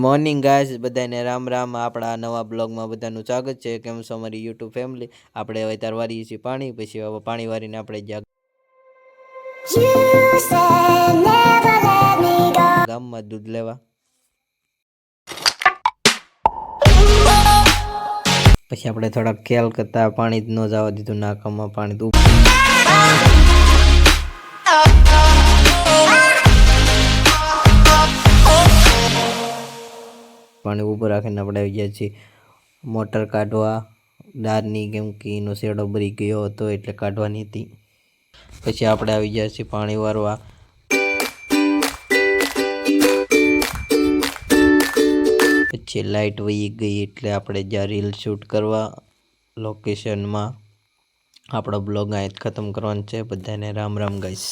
Morning guys, બધાને રામ રામ। આપણા નવા બ્લોગમાં બધાનું સ્વાગત છે। કેમ છો અમારી યુટ્યુબ ફેમિલી? આપણે હવે તાર વારીએ છીએ પાણી, પછી હવે પાણી વારીને આપણે ગામમાં દૂધ લેવા। પછી આપણે થોડાક ખ્યાલ કરતા પાણી જ ન જવા દીધું નાકામાં પાણી પાણી ઉપર રાખીને આપણે આવી ગયા છીએ મોટર કાઢવા દારની, કેમ કે એનો શેડો ભરી ગયો હતો એટલે કાઢવાની હતી। પછી આપણે આવી ગયા છીએ પાણી વારવા। પછી લાઇટ વહી ગઈ એટલે આપણે જ્યાં રીલ શૂટ કરવા લોકેશનમાં આપણો બ્લોગ અહીં ખતમ કરવાનો છે। બધાને રામ રામ ગાઈસ।